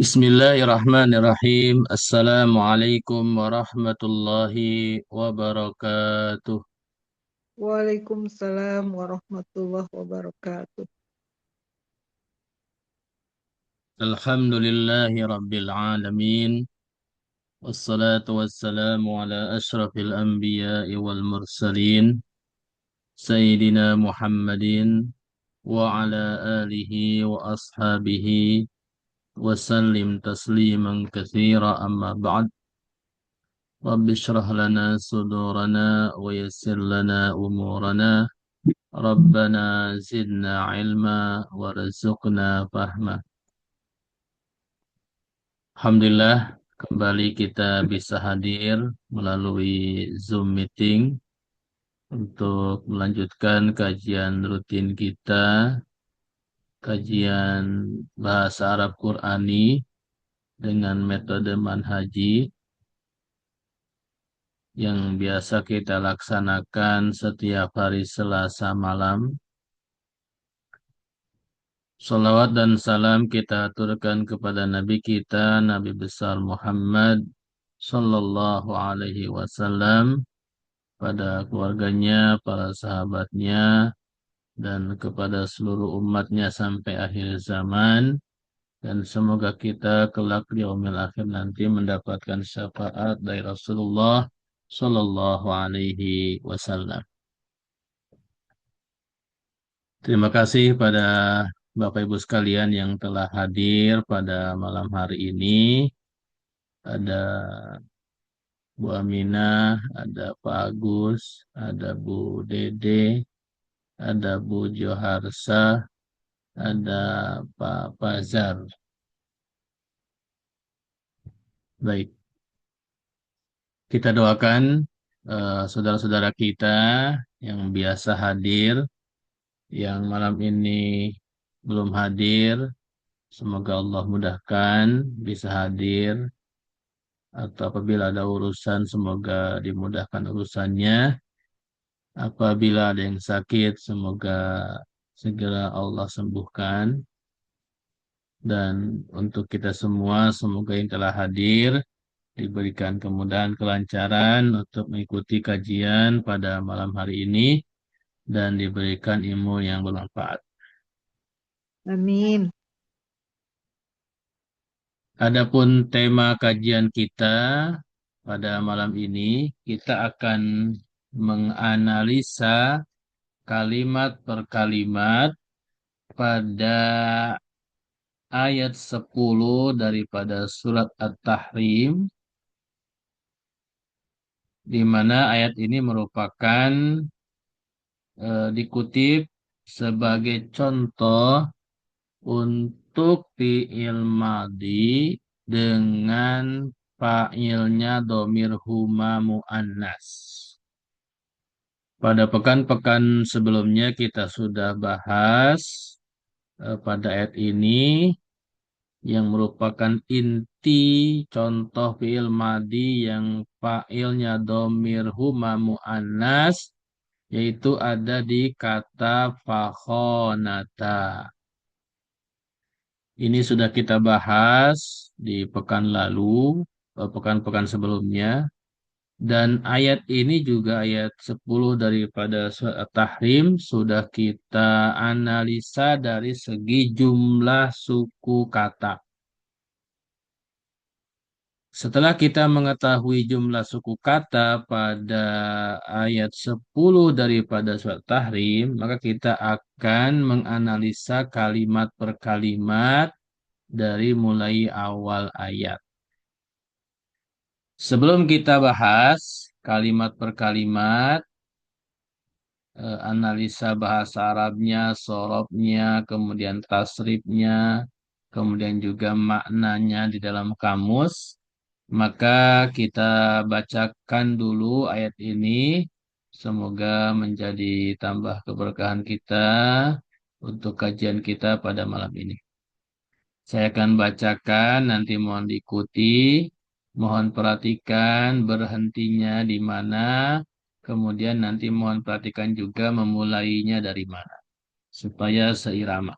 Bismillahirrahmanirrahim. Assalamualaikum warahmatullahi wabarakatuh. Waalaikumsalam warahmatullahi wabarakatuh. Alhamdulillahi rabbil alamin. Wassalatu wassalamu ala ashrafil anbiya'i wal mursalin. Sayyidina Muhammadin wa ala alihi wa ashabihi wa sallim tasliman katsira amma ba'd. Rabbi shrah lana sudurana wa yassir lana umurana. Rabbana zidna ilma warzuqna fahma. Alhamdulillah, kembali kita bisa hadir melalui Zoom meeting untuk melanjutkan kajian rutin kita, kajian bahasa Arab Qurani dengan metode manhaji yang biasa kita laksanakan setiap hari Selasa malam. Salawat dan salam kita aturkan kepada Nabi kita, Nabi besar Muhammad Sallallahu Alaihi Wasallam, pada keluarganya, para sahabatnya, dan kepada seluruh umatnya sampai akhir zaman. Dan semoga kita kelak di yaumil akhir nanti mendapatkan syafaat dari Rasulullah Sallallahu Alaihi Wasallam. Terima kasih pada Bapak Ibu sekalian yang telah hadir pada malam hari ini. Ada Bu Aminah, ada Pak Agus, ada Bu Dede, ada Bu Joharsa, ada Pak Fazar. Baik, kita doakan saudara-saudara kita yang biasa hadir, yang malam ini belum hadir. Semoga Allah mudahkan bisa hadir, atau apabila ada urusan semoga dimudahkan urusannya. Apabila ada yang sakit semoga segera Allah sembuhkan. Dan untuk kita semua semoga yang telah hadir diberikan kemudahan kelancaran untuk mengikuti kajian pada malam hari ini dan diberikan ilmu yang bermanfaat. Amin. Adapun tema kajian kita pada malam ini, kita akan menganalisa kalimat per kalimat pada ayat 10 daripada surat At-Tahrim, di mana ayat ini merupakan dikutip sebagai contoh untuk fi'il madhi dengan fa'ilnya domir huma mu'annas. Pada pekan-pekan sebelumnya kita sudah bahas pada ayat ini yang merupakan inti contoh fi'il madhi yang fa'ilnya domir huma mu'annas, yaitu ada di kata fakhonata. Ini sudah kita bahas di pekan lalu, pekan-pekan sebelumnya. Dan ayat ini juga ayat 10 daripada surat At-Tahrim sudah kita analisa dari segi jumlah suku kata. Setelah kita mengetahui jumlah suku kata pada ayat 10 daripada surat Tahrim, maka kita akan menganalisa kalimat per kalimat dari mulai awal ayat. Sebelum kita bahas kalimat per kalimat, analisa bahasa Arabnya, sorobnya, kemudian tasrifnya, kemudian juga maknanya di dalam kamus, maka kita bacakan dulu ayat ini. Semoga menjadi tambah keberkahan kita untuk kajian kita pada malam ini. Saya akan bacakan, nanti mohon diikuti, mohon perhatikan berhentinya di mana, kemudian nanti mohon perhatikan juga memulainya dari mana, supaya seirama.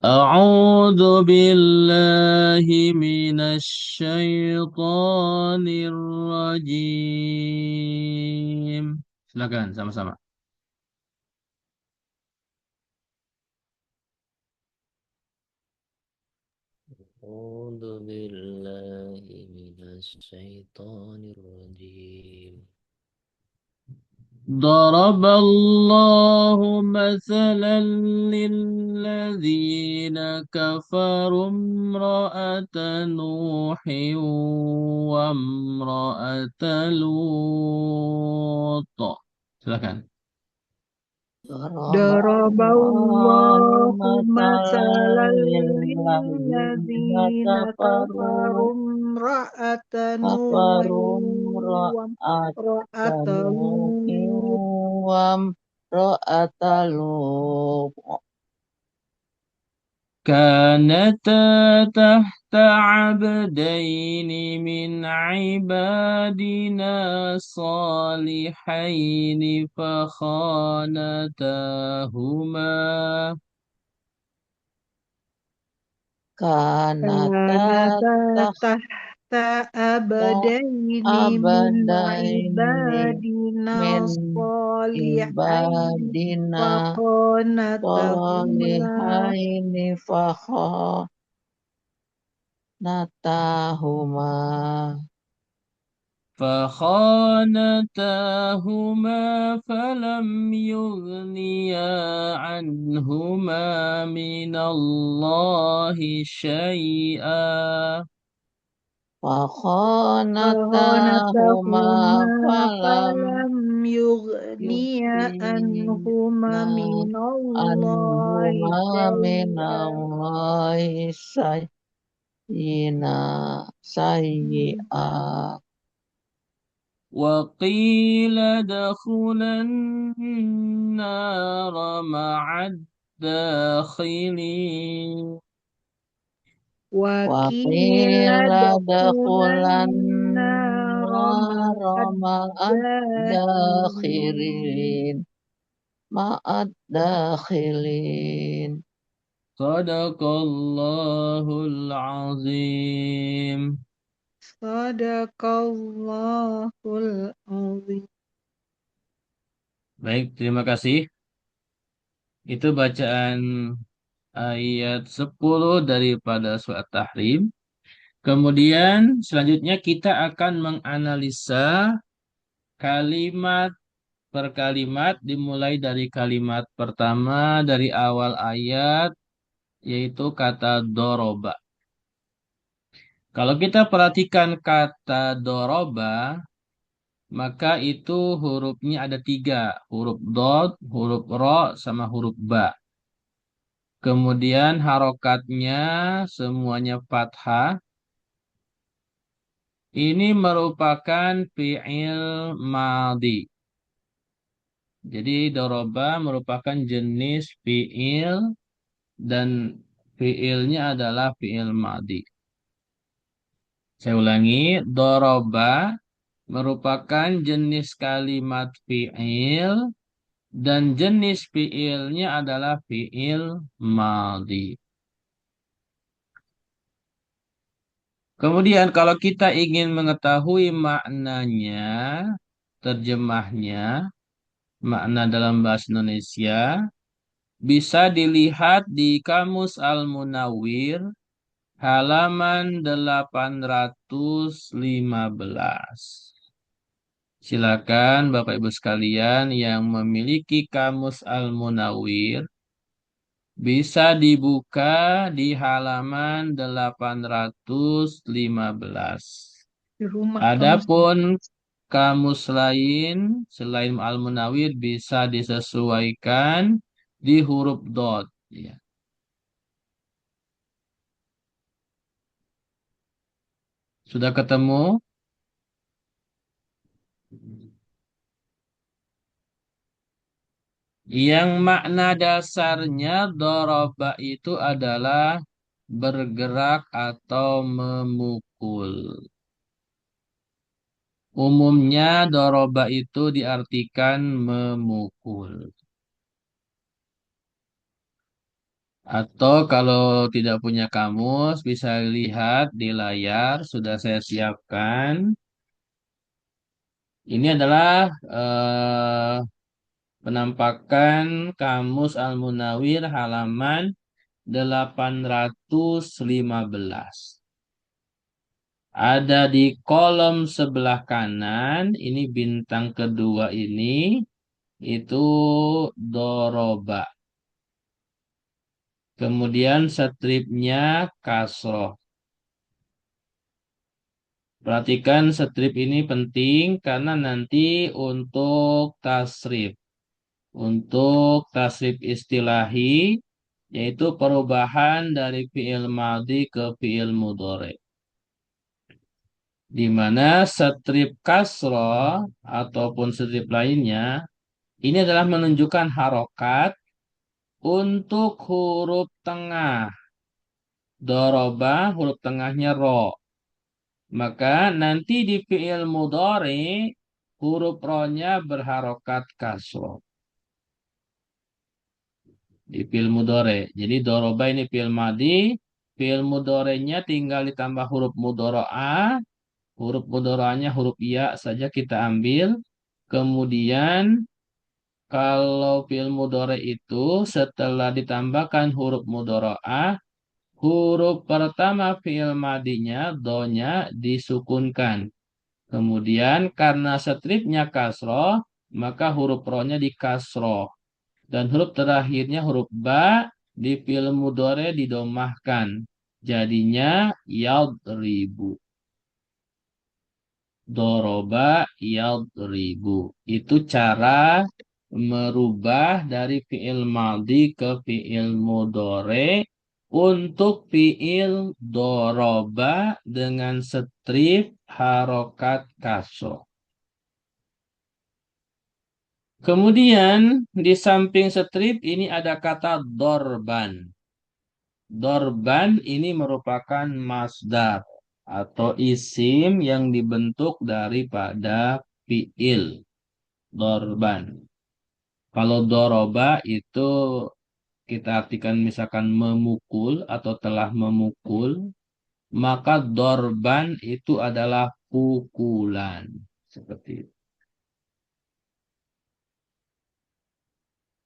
أعوذ بالله من الشيطان الرجيم. Silakan sama-sama. أعوذ بالله من الشيطان الرجيم. ضرب الله مثلا للذين كفروا امرأة نوح وامرأة لوط. Silakan. ضرب الله Daraballahu مثلا masalan للذين lilladzina كفروا kafaru imra'ata كفروا Nuhin wa امرأة imra'ata نوح Lut وامرأة لوط كانتا تحت عبدين من عبادنا صالحين فخانتاهما كانتا kanata تحت tahta abadaini min عبدين ibadina من salihaini عبادنا faqanatahuma صالحين فخانتاهما فخانتاهما فلم يغنيا عنهما من الله شيئا فخانتاهما فخانتهما فلم فلم يغنيا عنهما يغنينا من الله عنهما من شيئا الله سيئا وقيل ادخلا النار مع الداخلين وقيل وقيل ادخلا ادخلا النار مع النار مع الداخلين الداخلين مع الداخلين صدق الله العظيم. Sadaqallahul azim. Baik, terima kasih. Itu bacaan ayat 10 daripada surat Tahrim. Kemudian selanjutnya kita akan menganalisa kalimat per kalimat dimulai dari kalimat pertama dari awal ayat yaitu kata doroba. Kalau kita perhatikan kata doroba, maka itu hurufnya ada tiga. Huruf dot, huruf ro, sama huruf ba. Kemudian harokatnya semuanya fathah. Ini merupakan fi'il madhi. Jadi doroba merupakan jenis fi'il dan fi'ilnya adalah fi'il madhi. Saya ulangi, doroba merupakan jenis kalimat fi'il dan jenis fi'ilnya adalah fi'il madhi. Kemudian kalau kita ingin mengetahui maknanya, terjemahnya, makna dalam bahasa Indonesia, bisa dilihat di Kamus Al-Munawwir halaman 815. Silakan Bapak Ibu sekalian yang memiliki Kamus Al-Munawwir bisa dibuka di halaman 815. Di rumah kamu. Adapun kamus lain selain Al-Munawwir bisa disesuaikan di huruf dot. Ya. Sudah ketemu? Yang makna dasarnya doroba itu adalah bergerak atau memukul. Umumnya doroba itu diartikan memukul. Atau kalau tidak punya kamus, bisa lihat di layar, sudah saya siapkan. Ini adalah penampakan Kamus Al-Munawir halaman 815. Ada di kolom sebelah kanan, ini bintang kedua ini, itu doroba. Kemudian stripnya kasroh. Perhatikan strip ini penting karena nanti untuk tasrif. Untuk tasrif istilahi, yaitu perubahan dari fi'il madhi ke fi'il mudhari. Di mana strip kasroh ataupun strip lainnya, ini adalah menunjukkan harokat untuk huruf tengah. Doroba huruf tengahnya ro. Maka nanti di fi'il mudhari huruf ro-nya berharokat kasroh. Di fi'il mudhari. Jadi doroba ini fi'il madhi. Fi'il mudhari'nya tinggal ditambah huruf mudhari'ah. Huruf mudhari'ahnya huruf ya saja kita ambil. Kemudian kalau fi'il mudhari itu setelah ditambahkan huruf mudhari'ah, huruf pertama fi'il madinya, do-nya disukunkan. Kemudian karena stripnya kasroh, maka huruf ro-nya di kasroh. Dan huruf terakhirnya huruf ba di fi'il mudhari didomahkan. Jadinya yadribu. Doroba yadribu. Itu cara merubah dari fi'il madhi ke fi'il mudhari untuk fi'il doroba dengan strip harokat kasroh. Kemudian di samping strip ini ada kata dorban. Dorban ini merupakan masdar atau isim yang dibentuk daripada fi'il. Dorban. Kalau doroba itu kita artikan misalkan memukul atau telah memukul, maka dorban itu adalah pukulan. Seperti itu.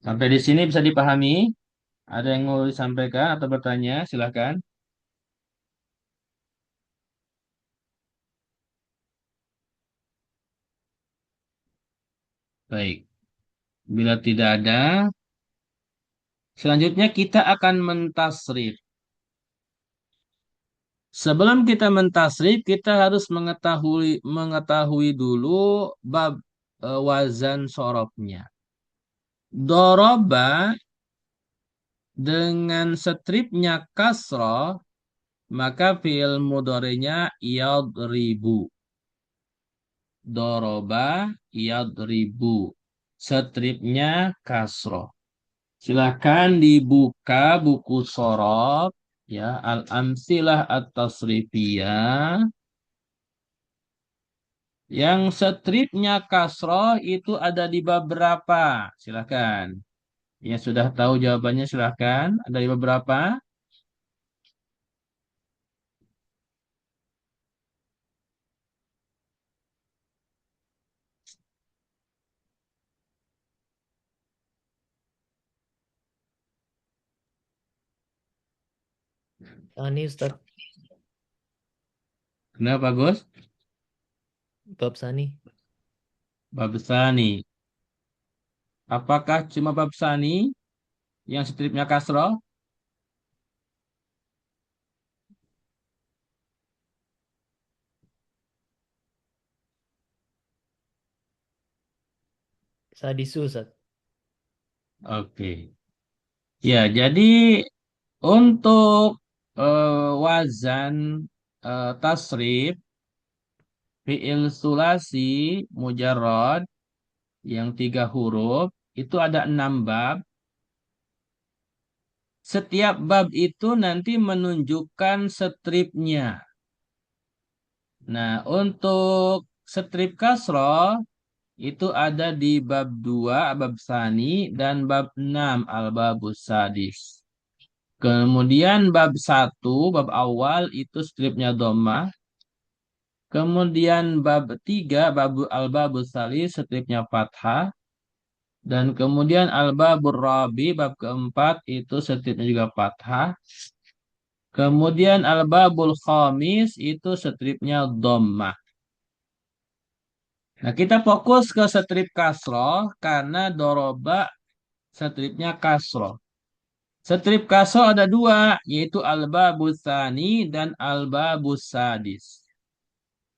Sampai di sini bisa dipahami? Ada yang mau disampaikan atau bertanya? Silahkan. Baik. Bila tidak ada, selanjutnya kita akan mentasrif. Sebelum kita mentasrif, kita harus mengetahui dulu bab wazan sorobnya. Doroba dengan stripnya kasroh, maka fi'il mudhari'nya yadribu. Doroba yadribu. Stripnya kasroh. Silahkan dibuka buku sorob, ya, Al-Amsilah At-Tasrifiyah. Yang stripnya kasroh itu ada di bab berapa? Silahkan. Yang sudah tahu jawabannya silahkan. Ada di bab berapa? Sani Ustaz, Kenapa, Gus? bab Sani. Bab Sani. Apakah cuma bab Sani yang stripnya kasroh? Sadisu Ustaz. Oke. Ya, jadi untuk wazan tasrif fi'il sulasi mujarrad yang 3 huruf itu ada 6 bab. Setiap bab itu nanti menunjukkan stripnya. Nah, untuk strip kasroh itu ada di bab 2, bab sani, dan bab 6, al-babus sadis. Kemudian bab 1, bab awal itu stripnya dhammah. Kemudian bab 3, al-babus salis stripnya fathah. Dan kemudian al-babur rabi, bab keempat itu stripnya juga fathah. Kemudian al-babul khamis itu stripnya dhammah. Nah, kita fokus ke strip kasroh karena doroba stripnya kasroh. Strip kasroh ada dua, yaitu al-babus tsani dan al-babus sadis.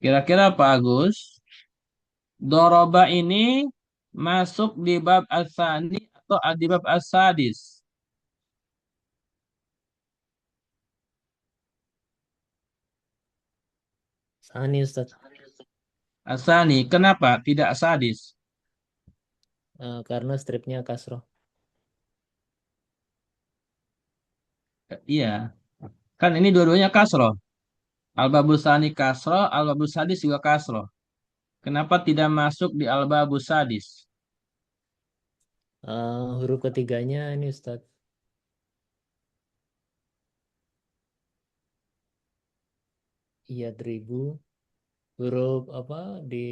Kira-kira Pak Agus, doroba ini masuk di bab as-tsani atau di bab as-sadis? Sani Ustaz. As-tsani, kenapa tidak sadis? Karena stripnya kasroh. Iya, kan ini dua-duanya kasroh. Al-babus tsani kasroh, al-babus sadis juga kasroh. Kenapa tidak masuk di al-babus sadis? Huruf ketiganya ini Ustaz. Iya, dribu. Huruf apa di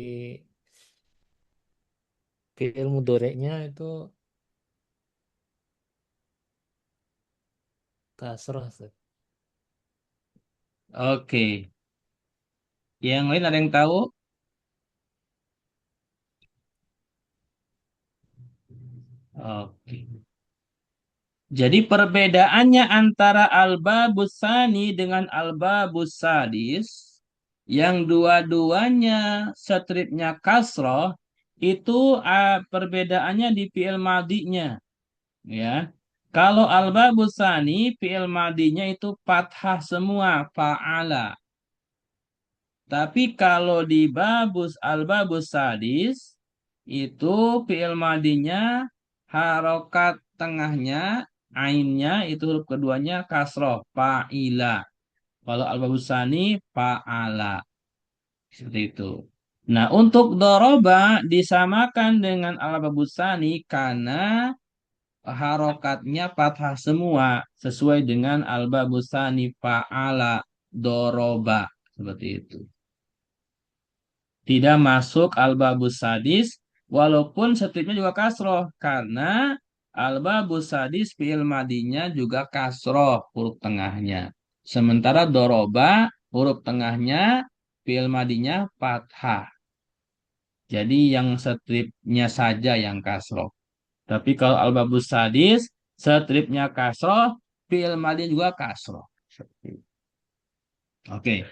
fi'il mudhoreknya itu kasroh Ustaz. Oke. Yang lain ada yang tahu? Oke. Jadi perbedaannya antara al-babus tsani dengan al-babus sadis, yang dua-duanya stripnya kasroh, itu perbedaannya di fi'il madinya. Ya. Kalau al-babus tsani, fi'il madinya itu fathah semua, fa'ala. Tapi kalau di al-babus sadis, itu fi'il madinya harokat tengahnya, ainnya itu huruf keduanya kasroh, fa'ila. Kalau al-babus tsani, fa'ala. Seperti itu. Nah, untuk doroba disamakan dengan al-babus tsani karena harokatnya fathah semua sesuai dengan al-babus tsani, fa'ala, doroba. Seperti itu. Tidak masuk al-babus sadis walaupun stripnya juga kasroh karena al-babus sadis fi'il madinya juga kasroh huruf tengahnya. Sementara doroba huruf tengahnya fi'il madinya fathah. Jadi yang stripnya saja yang kasroh. Tapi kalau al-babus sadis stripnya kasroh, fi'il madinya juga kasroh. Oke.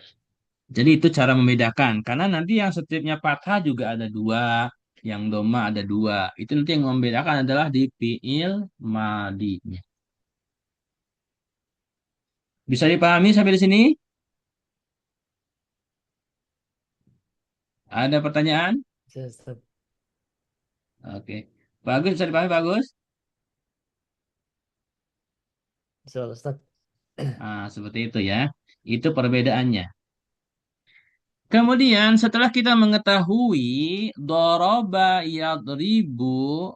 Jadi itu cara membedakan. Karena nanti yang stripnya fathah juga ada dua, yang doma ada dua. Itu nanti yang membedakan adalah di fiil madinya. Bisa dipahami sampai di sini? Ada pertanyaan? Bisa, Ustaz. Oke. Bagus, bisa dipahami bagus? Bisa, Ustaz. Nah, seperti itu ya. Itu perbedaannya. Kemudian setelah kita mengetahui doroba yadribu,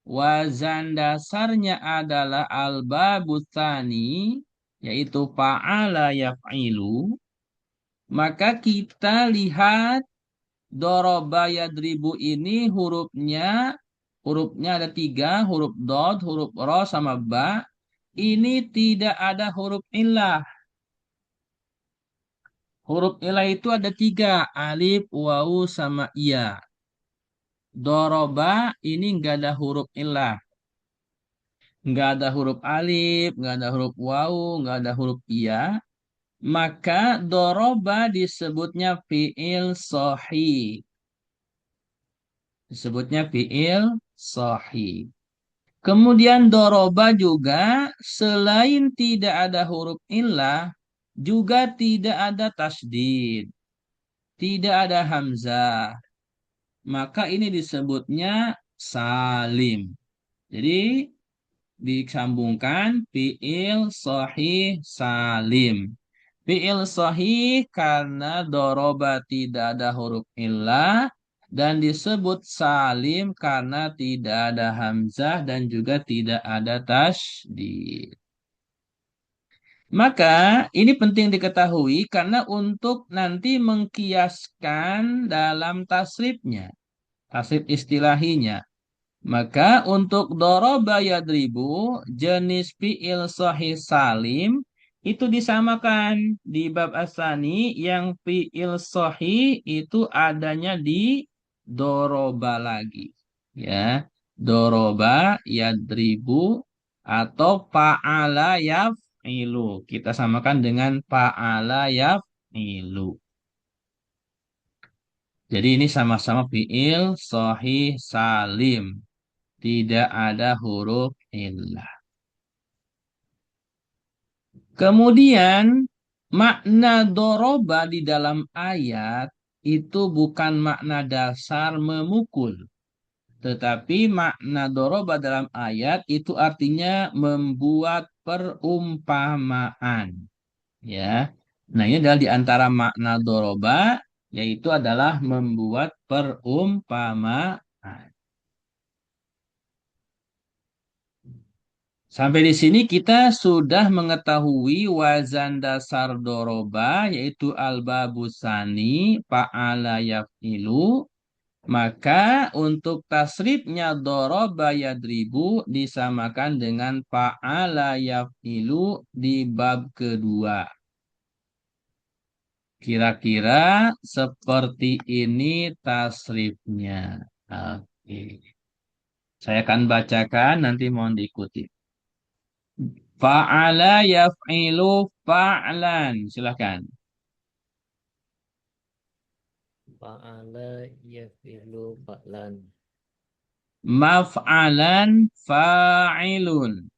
wazan dasarnya adalah al-babus tsani, yaitu fa'ala yaf'ilu, maka kita lihat doroba yadribu ini hurufnya ada tiga, huruf dod, huruf ro, sama ba. Ini tidak ada huruf illah. Huruf illah itu ada tiga, alif, wawu, sama iya. Doroba ini nggak ada huruf illah. Nggak ada huruf alif, nggak ada huruf wawu, nggak ada huruf iya, maka doroba disebutnya fi'il sahih. Disebutnya fi'il sahih. Kemudian doroba juga selain tidak ada huruf illah, juga tidak ada tasdid, tidak ada hamzah. Maka ini disebutnya salim. Jadi disambungkan fi'il sahih salim. Fi'il sahih karena doroba tidak ada huruf illah dan disebut salim karena tidak ada hamzah dan juga tidak ada tasydid. Maka ini penting diketahui karena untuk nanti mengkiaskan dalam tasrifnya, tasrif istilahinya. Maka untuk doroba yadribu jenis fi'il sahih salim itu disamakan di bab asani yang fi'il sahih itu adanya di doroba lagi. Ya, doroba yadribu atau fa'ala yaf'ilu. Kita samakan dengan fa'ala yaf'ilu. Jadi ini sama-sama fi'il sahih salim. Tidak ada huruf illah. Kemudian makna doroba di dalam ayat itu bukan makna dasar memukul. Tetapi makna doroba dalam ayat itu artinya membuat perumpamaan. Ya. Nah ini adalah di antara makna doroba yaitu adalah membuat perumpamaan. Sampai di sini kita sudah mengetahui wazan dasar doroba yaitu al-babusani fa'ala yaf'ilu. Maka untuk tasrifnya doroba yadribu disamakan dengan fa'ala yaf'ilu di bab kedua. Kira-kira seperti ini tasrifnya. Oke. Saya akan bacakan nanti mohon diikuti. Fa'ala yaf'ilu fa'lan. Silahkan. Fa'ala yaf'ilu fa'lan. Maf'alan fa'ilun.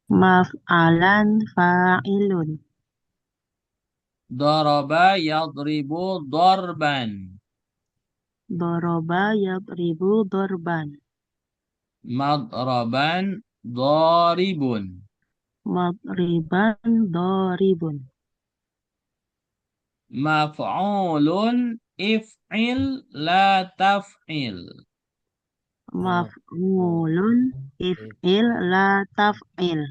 Maf'alan fa'ilun. Daraba yadribu darban. Doroba yadribu dorban. Madraban daribun. Madriban doribun. Maf'ulun if'il la taf'il. Maf'ulun if'il la taf'il.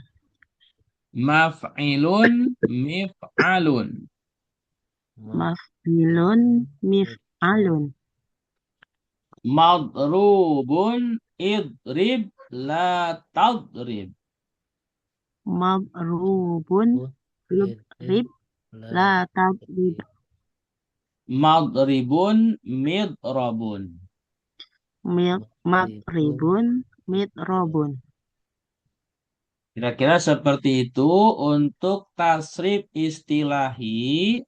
Maf'ilun mif'alun. Maf'ilun mif'alun. Madrubun idrib la tadrib. Mabrubun idrib la tadrib. Madribun midrabun. Mabribun midrabun. Kira-kira seperti itu untuk tasrif istilahi.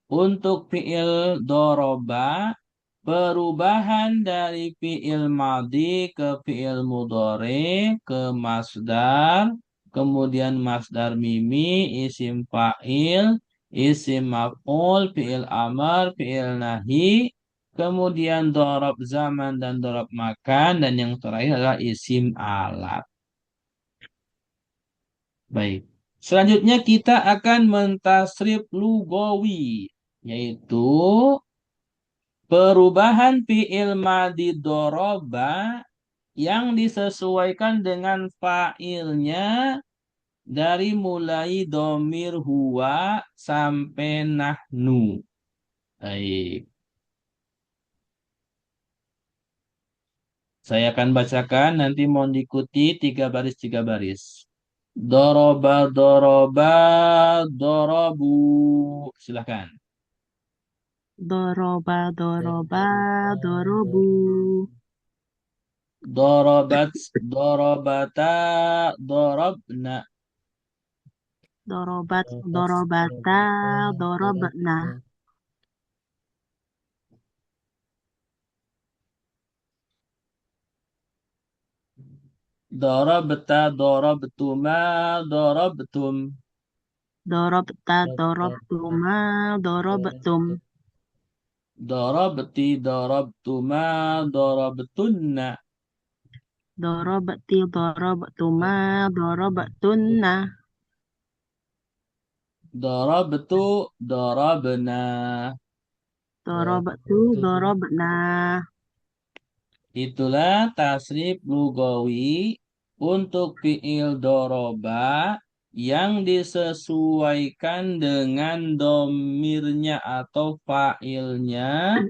Untuk fi'il doroba, perubahan dari fi'il madi ke fi'il mudhari ke masdar, kemudian masdar mimi, isim fa'il, isim maf'ul, fi'il amar, fi'il nahi, kemudian dorob zaman dan dorob makan, dan yang terakhir adalah isim alat. Baik. Selanjutnya kita akan mentasrif lugawi, yaitu perubahan fi'il madi doroba yang disesuaikan dengan fa'ilnya dari mulai domir huwa sampai nahnu. Baik. Saya akan bacakan, nanti mohon diikuti 3 baris. Doroba, doroba, dorobu. Silahkan. Doroba doroba dorobu. Dorobat, dorobata, dorobna. Dorobat dorobata dorobna. Dorobta, dorobtuma, dorobtum. Dorobta dorobtuma dorobtum. Dorobti, dorobtuma, dorobtunna. Dorobti dorobtuma dorobtunna. Dorobtu, dorobna. Dorobtu dorobna. Itulah tasrif lugawi untuk fi'il doroba yang disesuaikan dengan domirnya atau fa'ilnya,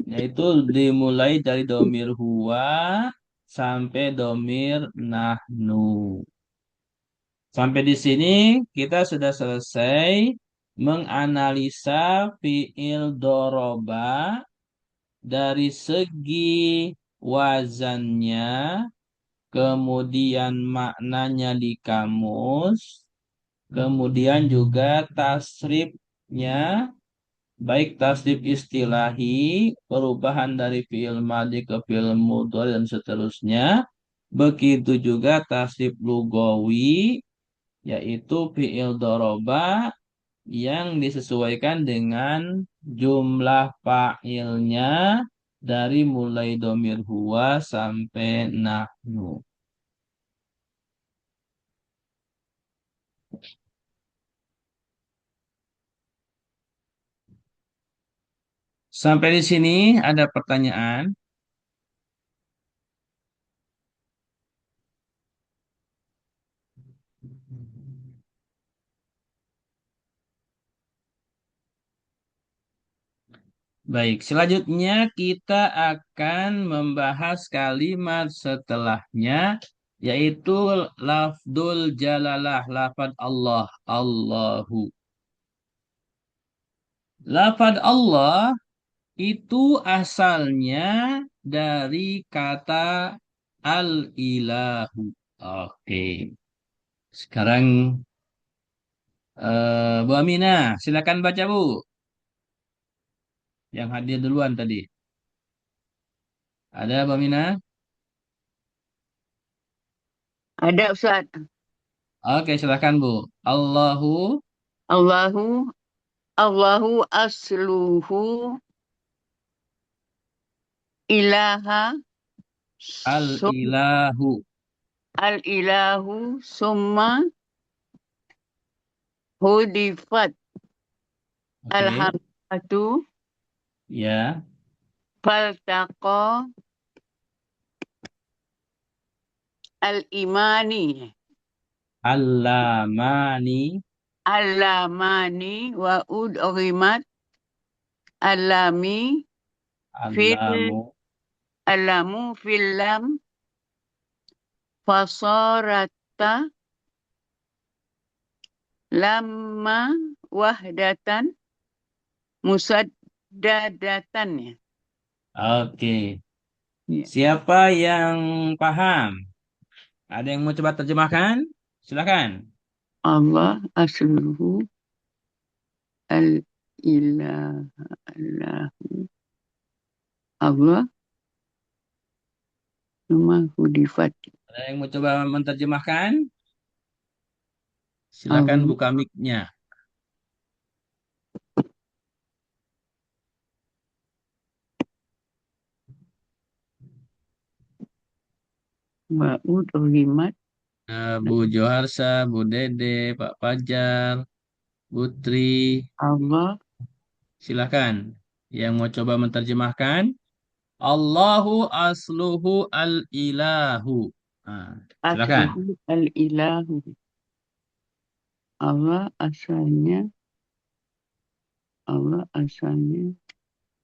yaitu dimulai dari domir huwa sampai domir nahnu. Sampai di sini kita sudah selesai menganalisa fiil doroba dari segi wazannya, kemudian maknanya di kamus, kemudian juga tasrifnya, baik tasrif istilahi, perubahan dari fiil madhi ke fiil mudhari dan seterusnya. Begitu juga tasrif lugawi, yaitu fiil doroba yang disesuaikan dengan jumlah fa'ilnya dari mulai domir huwa sampai nahnu. Sampai di sini ada pertanyaan? Baik, selanjutnya kita akan membahas kalimat setelahnya, yaitu lafdul jalalah, lafad Allah, Allahu. Lafad Allah itu asalnya dari kata al-ilahu. Oke, sekarang Bu Aminah, silakan baca Bu. Yang hadir duluan tadi. Ada Bu Aminah? Ada Ustaz. Oke, silakan Bu. Allahu Allahu Allahu asluhu ilaha al-ilahu. al-ilahu summa hudifat Oke, alhamdatu ya. faltaqa al-imani Allamani, alamani wa udghimat alami fil allamu, alamu fil lam fasarata lamma wahdatan musaddadatan ya. Oke. Ya. Siapa yang paham? Ada yang mau coba terjemahkan? Silakan. Allah asluhu al-ilah Allah nama hudifat Ada yang mau coba menerjemahkan? Silakan Allah buka mic-nya. wa udghimat Bu Joharsa, Bu Dede, Pak Fajar, Putri, Allah silakan. Yang mau coba menerjemahkan? Allahu asluhu al-ilahu. Nah, silakan. asluhu al-ilahu Allah asalnya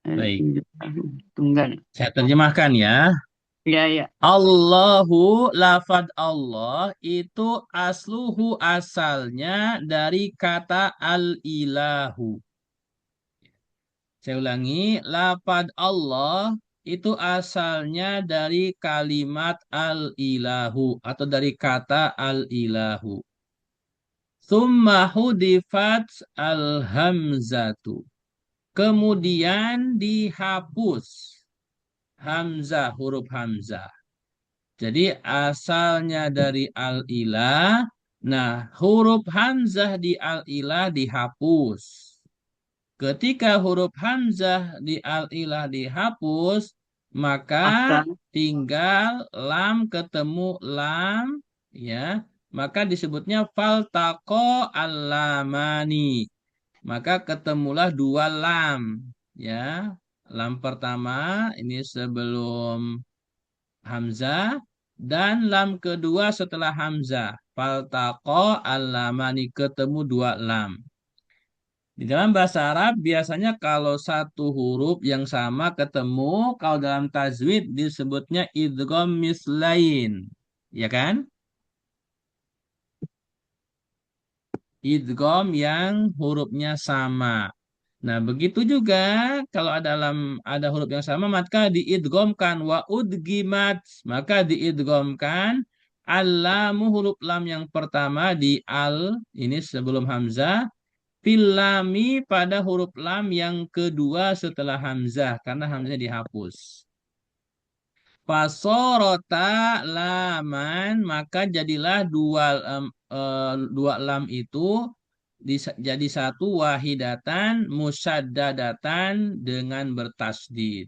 Baik, al-ilahu tunggal. saya terjemahkan ya. Ya. Allahu, lafad Allah itu asluhu asalnya dari kata al-ilahu. Saya ulangi, lafad Allah itu asalnya dari kalimat al-ilahu atau dari kata al-ilahu. Thumma hudifat al-hamzatu. Kemudian dihapus hamzah, huruf hamzah. Jadi asalnya dari al-ilah. Nah, huruf hamzah di al-ilah dihapus. Ketika huruf hamzah di al-ilah dihapus, maka Asal tinggal lam ketemu lam, ya. Maka disebutnya faltaqo al-lamani. Maka ketemulah dua lam, ya. Lam pertama ini sebelum hamzah, dan lam kedua setelah hamzah. Faltaqa al-lamani, ketemu dua lam. Di dalam bahasa Arab biasanya kalau satu huruf yang sama ketemu, kalau dalam tajwid disebutnya idgham mislain. Ya kan? Idgham yang hurufnya sama. Nah, begitu juga kalau ada huruf yang sama maka diidghamkan wa udgimat, maka diidghamkan al-lamu, huruf lam yang pertama di al ini sebelum hamzah, fil lami, pada huruf lam yang kedua setelah hamzah karena hamzahnya dihapus. Fasorota laman, maka jadilah dua lam itu jadi satu, wahidatan musyaddadatan, dengan bertasdid.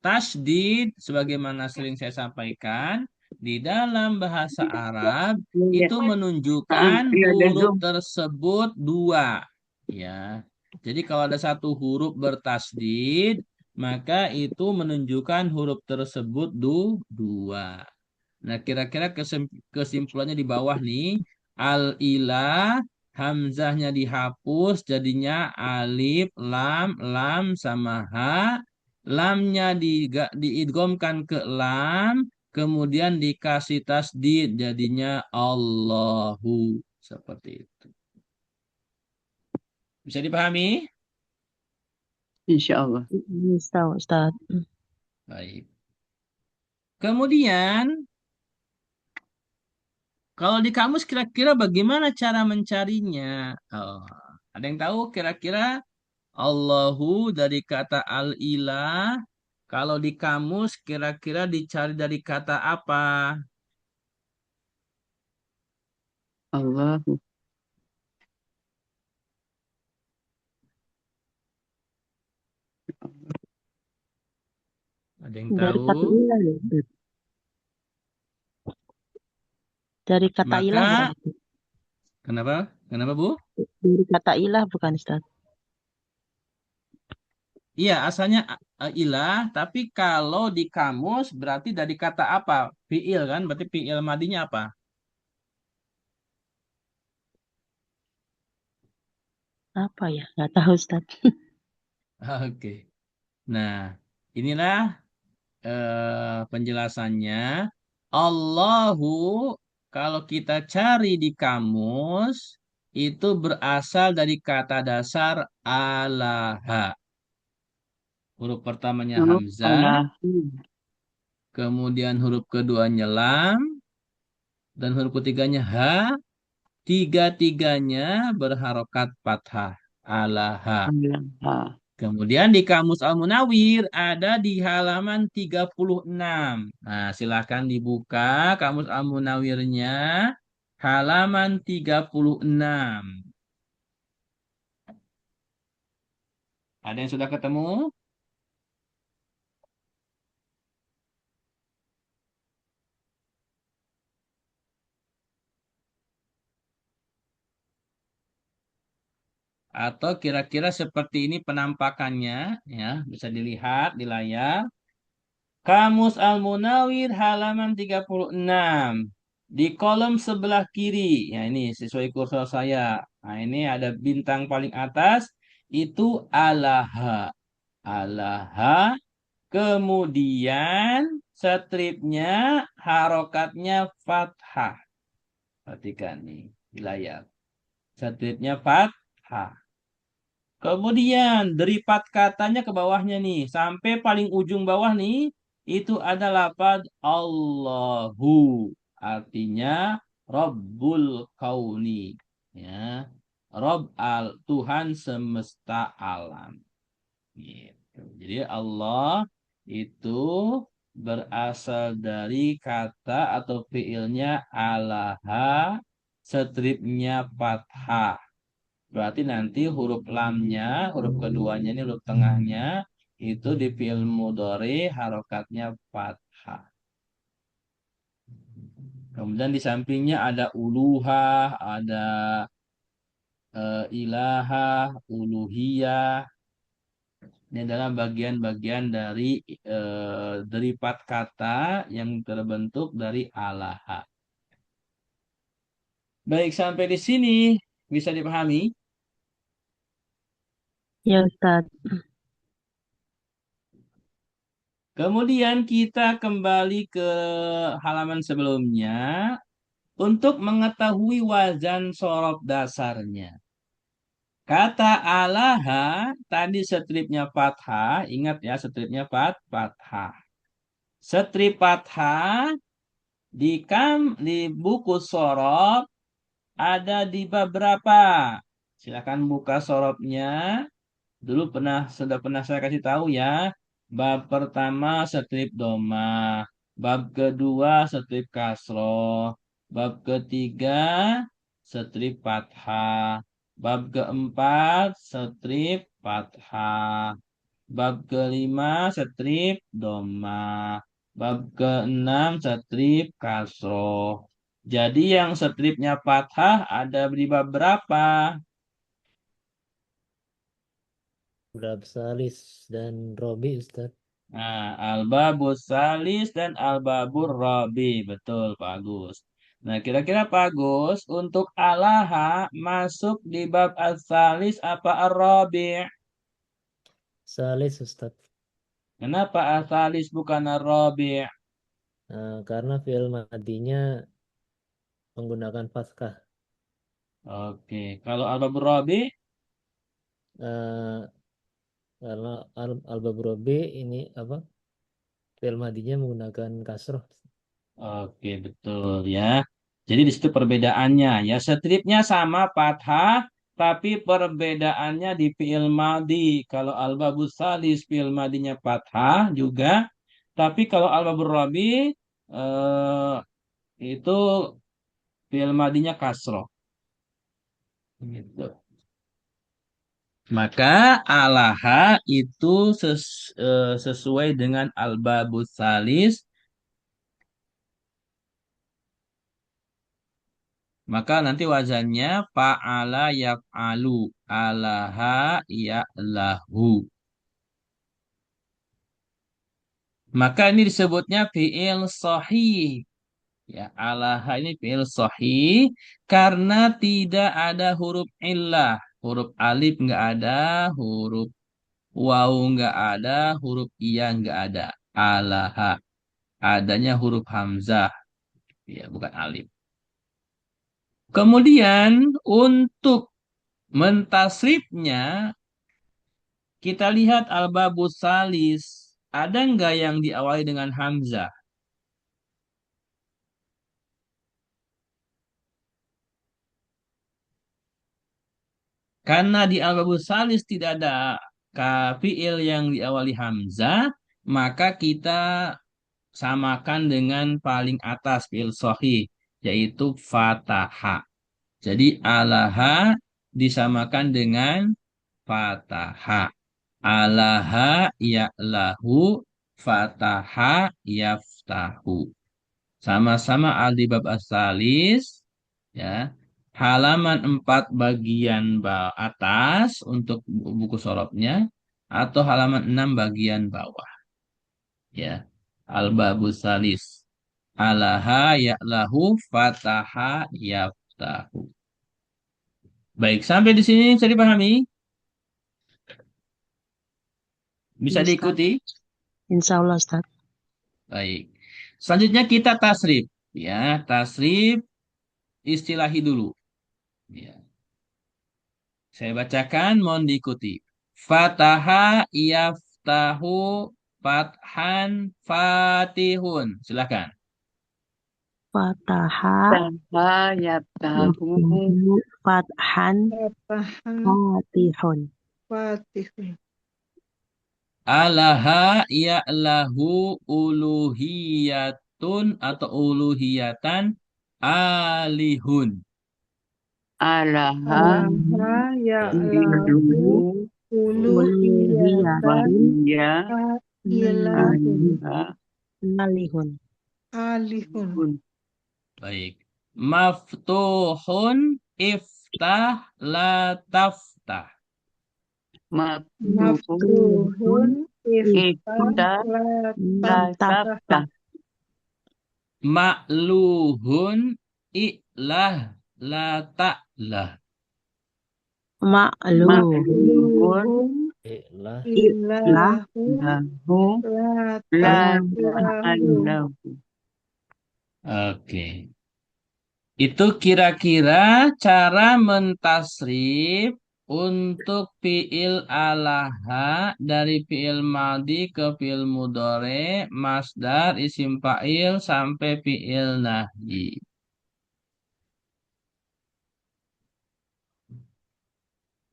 Tasdid sebagaimana sering saya sampaikan di dalam bahasa Arab Ya, itu menunjukkan ya ada huruf Zoom. tersebut dua, ya. Jadi kalau ada satu huruf bertasdid maka itu menunjukkan huruf tersebut dua. Nah, kira-kira kesimpulannya di bawah nih. Al-ilah, hamzahnya dihapus, jadinya alif, lam, lam sama ha. Lamnya diidghamkan ke lam, kemudian dikasih tasdid, jadinya Allahu. Seperti itu. Bisa dipahami? Insya Allah. Bisa, Ustaz. Baik. Kemudian, kalau di kamus kira-kira bagaimana cara mencarinya? Oh, ada yang tahu kira-kira Allahu dari kata al-ilah? Kalau di kamus kira-kira dicari dari kata apa? Allahu. Ada yang Dari tahu? kata ilah ya, Ustaz. Dari kata ilah bukan, Maka Ustaz? kenapa? Kenapa, Bu? Dari kata ilah bukan, Ustaz? Iya, asalnya ilah, tapi kalau di kamus berarti dari kata apa? Fi'il kan? Berarti fi'il madinya apa? Apa ya? Nggak tahu, Ustaz. Oke. Nah, inilah penjelasannya. Allahu kalau kita cari di kamus itu berasal dari kata dasar alaha. Huruf pertamanya Oh, hamzah, Allahu. kemudian huruf keduanya lam, dan huruf ketiganya ha. Tiga-tiganya berharokat fathah. Alaha. Allah. Kemudian di Kamus Al-Munawir ada di halaman 36. Nah, silahkan dibuka Kamus Al-Munawirnya halaman 36. Ada yang sudah ketemu? Atau kira-kira seperti ini penampakannya, ya, bisa dilihat di layar. Kamus Al-Munawir halaman 36. Di kolom sebelah kiri, ya ini sesuai kursor saya. Nah, ini ada bintang paling atas, itu alaha. Alaha, kemudian stripnya harokatnya fathah. Perhatikan nih di layar. Stripnya fathah. Kemudian deripat katanya ke bawahnya nih, sampai paling ujung bawah nih, itu ada lafaz Allahu. Artinya Rabbul Kauni. Ya. Rob Tuhan semesta alam. Gitu. Jadi Allah itu berasal dari kata atau fiilnya alaha, stripnya fathah. Berarti nanti huruf lamnya, huruf keduanya ini huruf tengahnya, itu di fiil mudhari harokatnya fathah. Kemudian di sampingnya ada uluhah, ada ilahah, uluhiyah. Ini adalah bagian-bagian dari empat kata yang terbentuk dari alaha. Baik, sampai di sini bisa dipahami? Ya Ustaz. Kemudian kita kembali ke halaman sebelumnya untuk mengetahui wazan sorof dasarnya. Kata alaha tadi stripnya fathah, ingat ya stripnya fathah. Strip fathah di buku sorof ada di bab berapa? Silakan buka sorofnya. Dulu sudah pernah saya kasih tahu ya. Bab pertama strip doma, bab kedua strip kasroh, bab ketiga strip fathah, bab keempat strip fathah, bab kelima strip doma, bab keenam strip kasroh. Jadi yang stripnya fathah ada di bab berapa? Bab salis dan robi, Ustaz. Nah, al-babus salis dan al-babur rabi. Betul, Pak Agus. Nah, kira-kira Pak Agus, untuk alaha masuk di bab as-salis apa ar-rabi? Salis, Ustaz. Kenapa as-salis bukan ar-rabi? Karena fi'il madinya menggunakan fathah. Oke, kalau al-babur rabi? Eh, karena al-bab robi ini apa? Fi'il madinya menggunakan kasroh. Oke, betul ya. Jadi di situ perbedaannya ya. Stripnya sama fathah, tapi perbedaannya di fi'il madi. Kalau al-babus salis fi'il madinya fathah juga, tapi kalau al-babur rabi eh, itu fi'il madinya kasroh. Gitu. Maka alaha itu sesuai dengan al-babus salis. Maka nanti wazannya fa'ala yaf'alu alaha ya'lahu. Maka ini disebutnya fi'il sahih. Ya, alaha ini fi'il sahih karena tidak ada huruf illah. Huruf alif nggak ada, huruf waw nggak ada, huruf iya nggak ada. Alaha. Adanya huruf hamzah. Ya, bukan alif. Kemudian untuk mentasrifnya kita lihat al-babus salis. Ada nggak yang diawali dengan hamzah? Karena di al-babus salis tidak ada fiil yang diawali hamzah, maka kita samakan dengan paling atas fiil sahih, yaitu fataha. Jadi alaha disamakan dengan fataha. Alaha ya'lahu fataha yaftahu. Sama-sama al-dibab as-salis ya. Halaman 4 bagian atas untuk buku sorobnya atau halaman 6 bagian bawah ya. Al-babus salis. Alaha ya'lahu fataha yaftahu. Baik, sampai di sini bisa dipahami? Bisa Ustaz. diikuti? Insya Allah Ustaz. Baik. Selanjutnya kita tasrif. Ya, tasrif istilahi dulu. Ya. Saya bacakan, mohon diikuti. Fataha yaftahu fathan fatihun. Silakan. Fataha Taha yaftahu yaftahu fathan Fatihun. fatihun. Fatihun. Alaha ya'lahu uluhiyatun atau uluhiyatan alihun. alaha Alaha iluhu ya'lahu uluhiyatan wahiyya ilahun aliha Alihun. alihun. Baik. Maftuhun iftah la taftah. Maftuhun. Maftuhun Ifta. ifta Lasabta. Ma'luhun i'lah la ta'lah. Ma'luh. Ma'luhun. Ilah ilahu Lahu. la La ta'lahu. ta'allahu. Oke. Itu kira-kira cara mentasrif untuk fiil alaha dari fiil madi ke fiil mudhari, masdar, isim fa'il sampai fiil nahyi.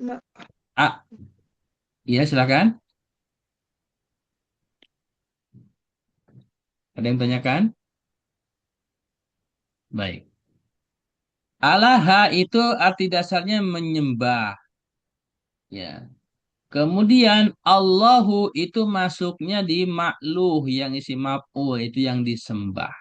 Ma- Ah, iya silakan. Ada yang tanyakan? Baik. Alaha itu arti dasarnya menyembah. Ya. Kemudian Allahu itu masuknya di ma'luh yang isi maf'ul itu yang disembah.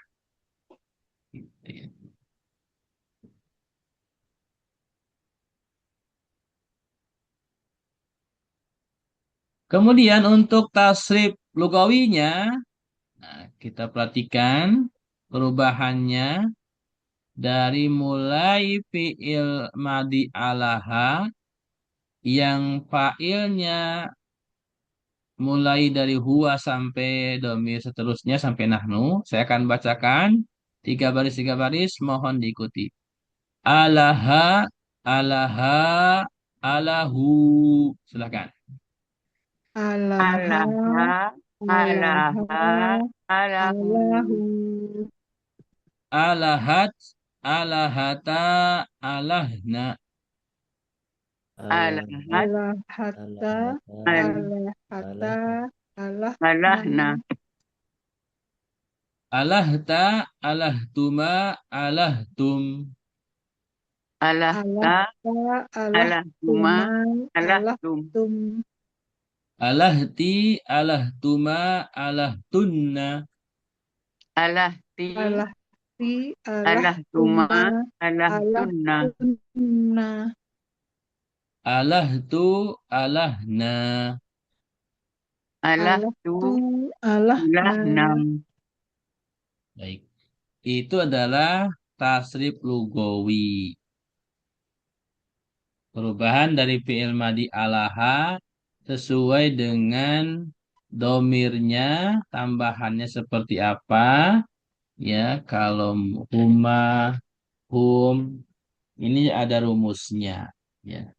Kemudian untuk tasrif lugawinya, nah, kita perhatikan perubahannya dari mulai fi'il madi alaha yang fa'ilnya mulai dari huwa sampai domir seterusnya sampai nahnu. Saya akan bacakan tiga baris, mohon diikuti. Alaha, alaha, alahu. Silakan. alaha Alaha. alaha Alaha. Alahu. alahu Alahat, alahata, alahna. Alahat. alahata alahata Alahna. alahna Alahta, alahtuma, alahtum. Alahta. alahta Alahtuma. alahtuma Alahtum. alahtum Alahti, alahtuma, alahtunna. Alahti. alahti Alahtuma. alahtuma Alahtunna. alahtunna Alahtu, alahna. Alahtu. alahtu alahna Alahna. Baik. Itu adalah tasrif lugawi. Perubahan dari fi'il madi alaha sesuai dengan domirnya, tambahannya seperti apa. Ya, kalau huma, hum, ini ada rumusnya. Ya,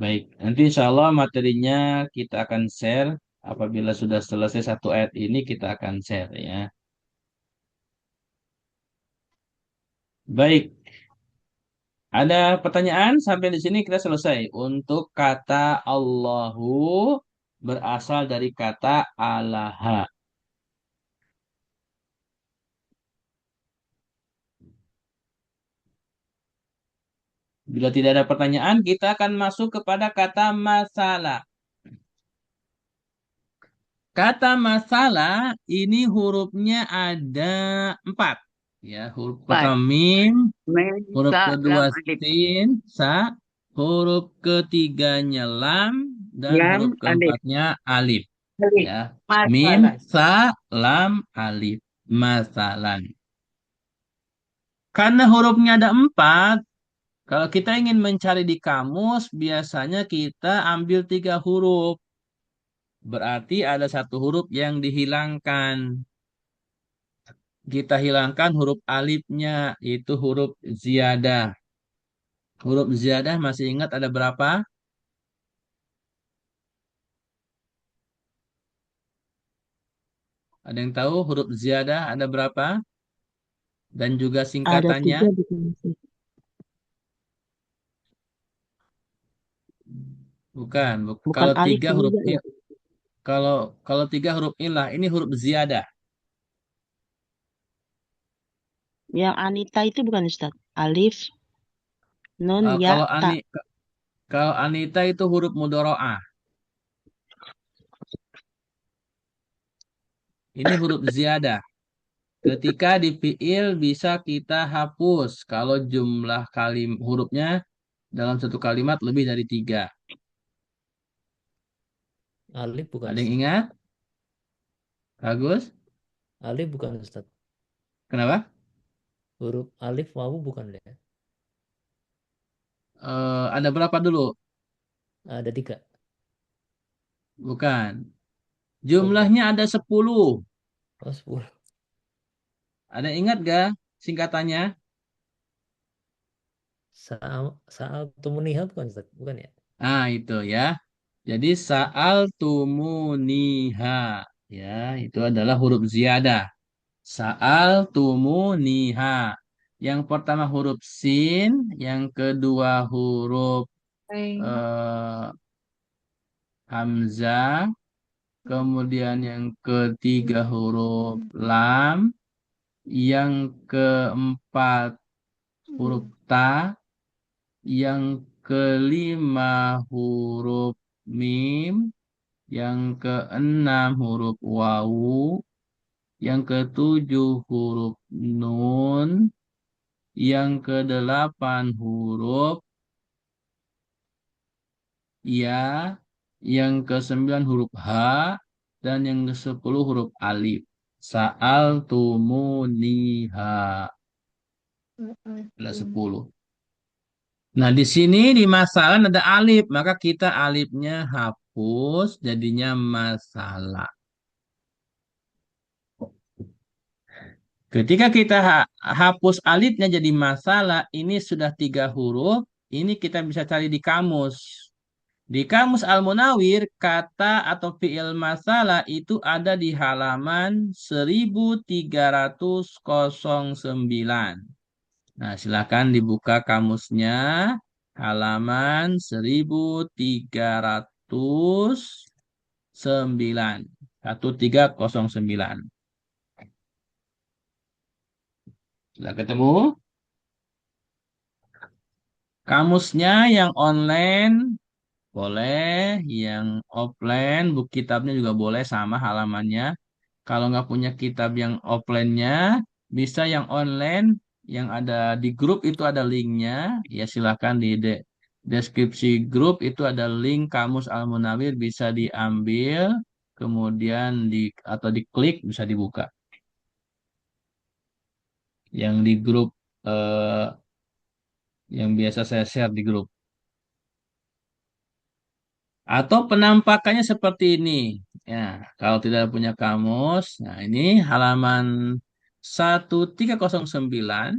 baik. Nanti insya Allah materinya kita akan share. Apabila sudah selesai satu ayat ini, kita akan share ya. Baik. Ada pertanyaan sampai di sini kita selesai. Untuk kata Allahu berasal dari kata alaha. Bila tidak ada pertanyaan, kita akan masuk kepada kata masalah. Kata masalah ini hurufnya ada 4. Ya, huruf Empat. pertama mim, Mim. huruf Sa. kedua Lam. Alif. sin, sa, huruf ketiganya lam, dan Lam. huruf Alif. keempatnya alif. Alif. Ya, mim, Masalah. sa, lam, alif. Masalan. Karena hurufnya ada 4, kalau kita ingin mencari di kamus, biasanya kita ambil 3 huruf. Berarti ada satu huruf yang dihilangkan. Kita hilangkan huruf alifnya, itu huruf ziyadah. Huruf ziyadah masih ingat ada berapa? Ada yang tahu huruf ziyadah ada berapa? Dan juga Ada singkatannya? 3 di sini. Bukan. Bukan Kalau alif 3 huruf juga ya. kalau 3 huruf ilah, ini huruf ziyadah. Yang Anita itu bukan Ustaz. Alif, nun, ya, Kalau ta. kalau Anita itu huruf mudharaah. Ini huruf ziyadah. Ketika di fiil bisa kita hapus kalau jumlah kali hurufnya dalam satu kalimat lebih dari 3? Alif bukan Ada yang Ustaz. ingat? Bagus. Alif bukan Ustaz. Kenapa? Huruf alif wawu bukan ya? Ada berapa dulu? Ada 3. Bukan. Oh bukan. Jumlahnya ada 10. Oh 10. Ada yang ingat gak singkatannya? Saal tumuniha bukan Ustaz. Bukan ya? Nah, itu ya. Jadi sa'al tumuniha. Ya, itu adalah huruf ziyadah. Sa'al tumuniha. Yang pertama huruf sin, yang kedua huruf eh, hamzah, kemudian yang ketiga huruf lam, yang keempat huruf ta, yang kelima huruf mim, yang keenam huruf wawu, yang ketujuh huruf nun, yang kedelapan huruf ya, yang kesembilan huruf h, dan yang ke-10 huruf alif. Sa'al tumuniha. Ada 10. Nah, di sini di masalah ada alif, maka kita alifnya hapus, jadinya masalah. Ketika kita hapus alifnya jadi masalah, ini sudah 3 huruf, ini kita bisa cari di kamus. Di kamus Al-Munawir, kata atau fi'il masalah itu ada di halaman 1309. Nah, silakan dibuka kamusnya, halaman 1309. 1309. Sudah ketemu? Kamusnya yang online boleh, yang offline, buku kitabnya juga boleh sama halamannya. Kalau nggak punya kitab yang offline-nya, bisa yang online, yang ada di grup itu ada linknya. Ya silakan di deskripsi grup itu ada link Kamus Al-Munawir, bisa diambil, kemudian atau diklik bisa dibuka. Yang di grup yang biasa saya share di grup. Atau penampakannya seperti ini. Ya, kalau tidak punya kamus, nah ini halaman 1309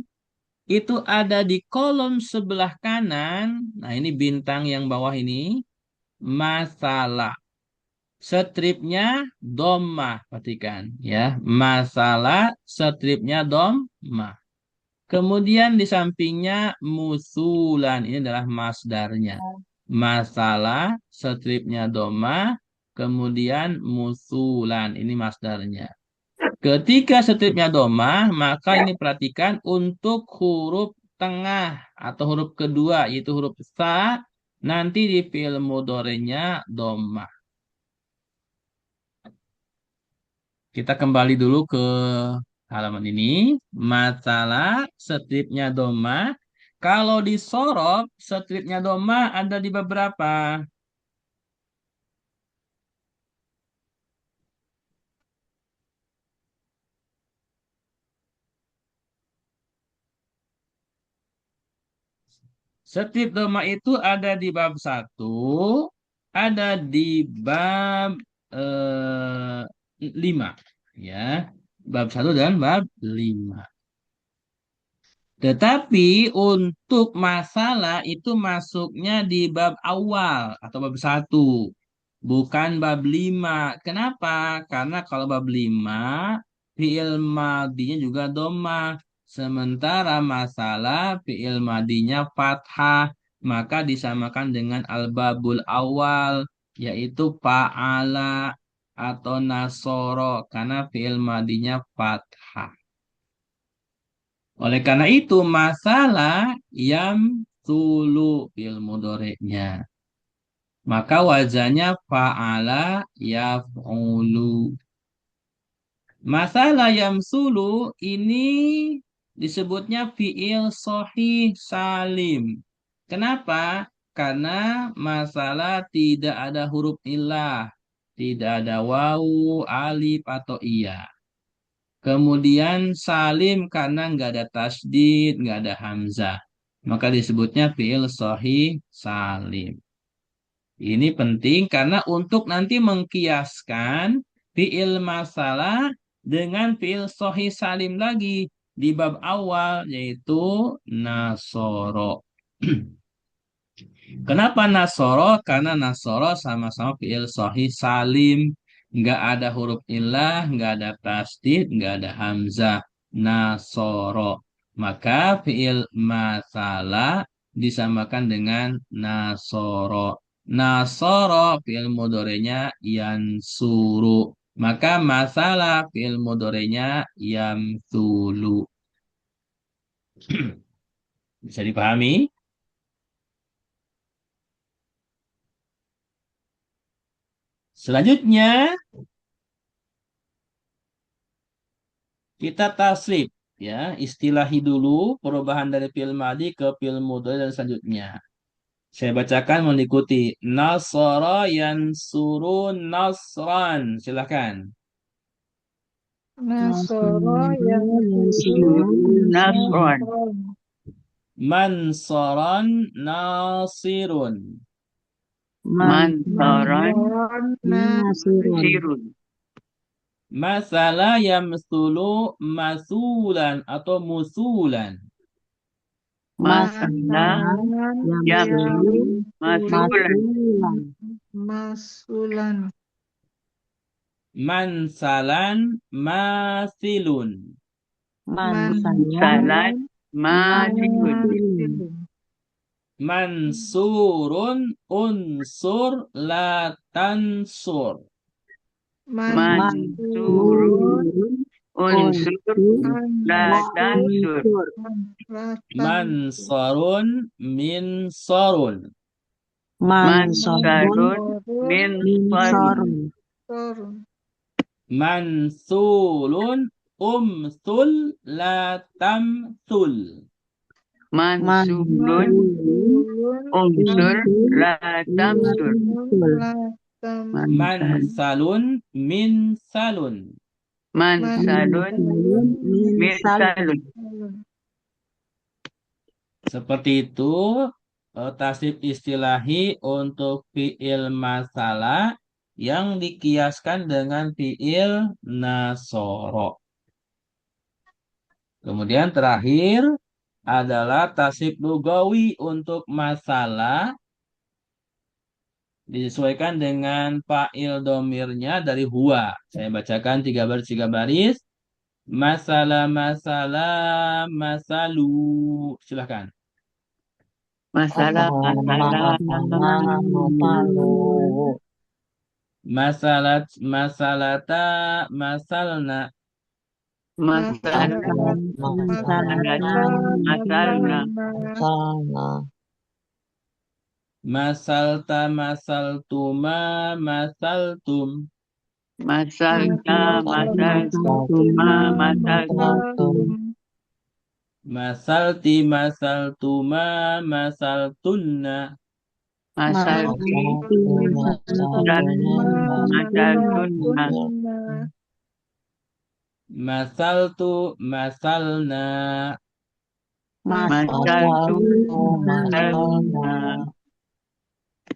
itu ada di kolom sebelah kanan. Nah, ini bintang yang bawah ini masalah. Stripnya domah, perhatikan ya. Masalah stripnya domah. Kemudian di sampingnya musulan. Ini adalah masdarnya. Masalah, stripnya doma, kemudian musulan. Ini masdarnya. Ketika stripnya doma, maka ini perhatikan untuk huruf tengah atau huruf kedua, yaitu huruf sa, nanti di fi'il mudhari'nya doma. Kita kembali dulu ke halaman ini. Masalah stripnya doma. Kalau di sorop, stripnya doma ada di beberapa. Strip doma itu ada di bab 1, ada di bab 5. Ya. Bab 1 dan bab 5. Tetapi untuk masalah itu masuknya di bab awal atau bab 1. Bukan bab 5. Kenapa? Karena kalau bab 5, fi'il madinya juga doma. Sementara masalah fi'il madinya fathah. Maka disamakan dengan al-babul awal, yaitu fa'ala atau nasoro. Karena fi'il madinya fathah. Oleh karena itu masalah yang tulu fi'il mudhari'nya. Maka wazannya fa'ala yaf'ulu. Masalah yamsulu ini disebutnya fi'il sahih salim. Kenapa? Karena masalah tidak ada huruf illah, tidak ada wawu, alif, atau iya. Kemudian salim karena nggak ada tasdid, nggak ada hamzah. Maka disebutnya fi'il sahih salim. Ini penting karena untuk nanti mengkiaskan fi'il masalah dengan fi'il sahih salim lagi di bab awal yaitu nasoro. Kenapa nasoro? Karena nasoro sama-sama fi'il sahih salim. Nggak ada huruf illah, nggak ada tasdid, nggak ada hamzah. Nasoro. Maka fi'il masalah disamakan dengan nasoro. Nasoro fi'il mudorenya yansuru. Maka masalah fi'il mudorenya yamsulu. Bisa dipahami? Selanjutnya kita tasrif ya, istilahi dulu perubahan dari fi'il madhi ke fi'il mudhari dan selanjutnya. Saya bacakan mengikuti. Nasara yansuru nasran. Silakan. Nasoro yang Nasron. Mansaran nasirun. Mansaran Nasirun. sirun. Masala yamsulu masulan atau musulan. Masalah yamsulu masulan. Masulan. Mansalan masilun. Salat masilun. Mansurun unsur la tansur. Mansurun unsur la tansur. Mansarun minsarun. Mansarun min sarun. Mansulun umsul la tamsul. Mansurun unsur la tamsur. Mansalun minsalun. Mansalun min salun. Seperti itu tasrif istilahi untuk fi'il masalah yang dikiaskan dengan fi'il nasoro. Kemudian terakhir adalah tasrif lugawi untuk masalah disesuaikan dengan fa'il domirnya dari huwa. Saya bacakan 3 baris. Masalah, masalah, masalu. Silahkan. Masalah Masalat, masalata, masalna. masalna Masalta, masaltuma, masaltum. masalta masaltuma masaltum. Masalti, masaltuma, masaltunna. Masalti masaltunna. Masaltu, masalna. Masaltu masalna.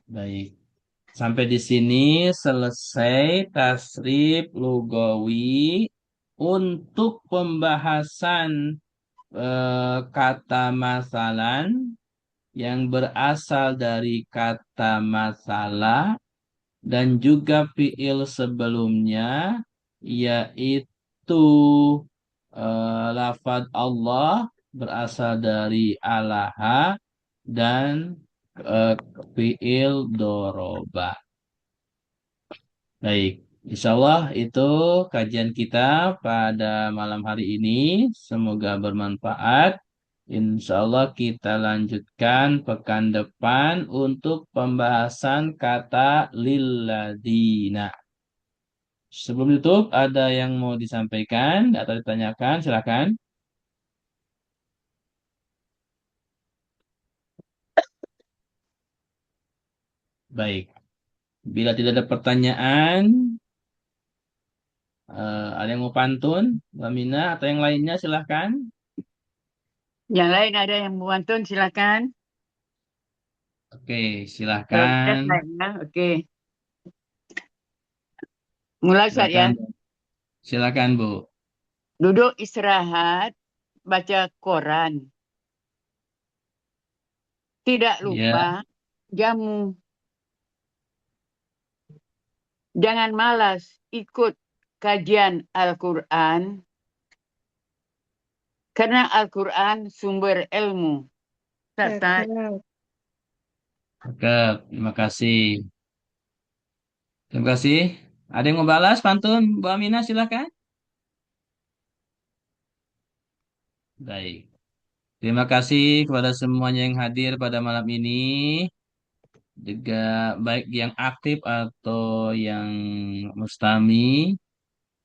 Baik. Sampai di sini selesai tasrif lugawi untuk pembahasan kata masalan yang berasal dari kata masalah dan juga fiil sebelumnya yaitu lafaz Allah berasal dari alaha dan fiil doroba. Baik, insya Allah itu kajian kita pada malam hari ini. Semoga bermanfaat. Insya Allah kita lanjutkan pekan depan untuk pembahasan kata lilladina. Sebelum tutup, ada yang mau disampaikan atau ditanyakan? Silakan. Baik. Bila tidak ada pertanyaan, ada yang mau pantun, Mbak Mina atau yang lainnya silahkan. Yang lain ada yang mau pantun, silakan. Oke, Kalau silahkan. saya ya, oke. Mulai Ustaz ya. Silakan. Silakan, Bu. Duduk istirahat, baca koran. Tidak Ya, lupa jamu. Jangan malas ikut kajian Al-Quran, karena Al-Quran sumber ilmu. Ustaz, Cakep. cakep. Terima kasih. Terima kasih. Ada yang mau balas pantun, Bu Amina, silahkan. Baik. Terima kasih kepada semuanya yang hadir pada malam ini. Juga baik yang aktif atau yang mustami.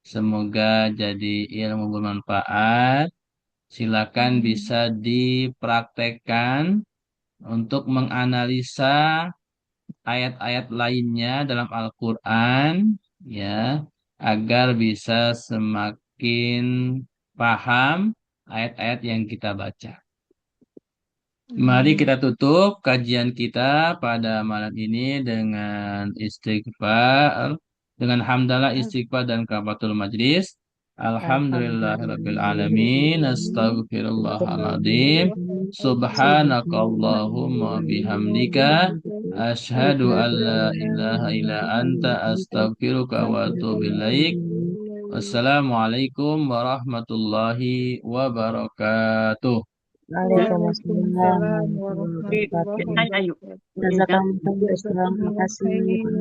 Semoga jadi ilmu bermanfaat. Silakan bisa dipraktekkan untuk menganalisa ayat-ayat lainnya dalam Al-Quran, ya, agar bisa semakin paham ayat-ayat yang kita baca. Mari kita tutup kajian kita pada malam ini dengan istighfar, dengan hamdalah, istighfar, dan kafaratul majlis. Alhamdulillahirabbil alamin, astaghfirullahaladzim, subhanakallahumma bihamdika, asyhadu an la ilaha illa anta, astaghfiruka wa atubu ilaik. Wassalamualaikum warahmatullahi wabarakatuh. Waalaikumsalam Waalaikumsalam warahmatullahi warahmatullahi wabarakatuh. Ayo. wabarakatuh. Jazakallahu khairan. Terima kasih. Jazakumullah khairan.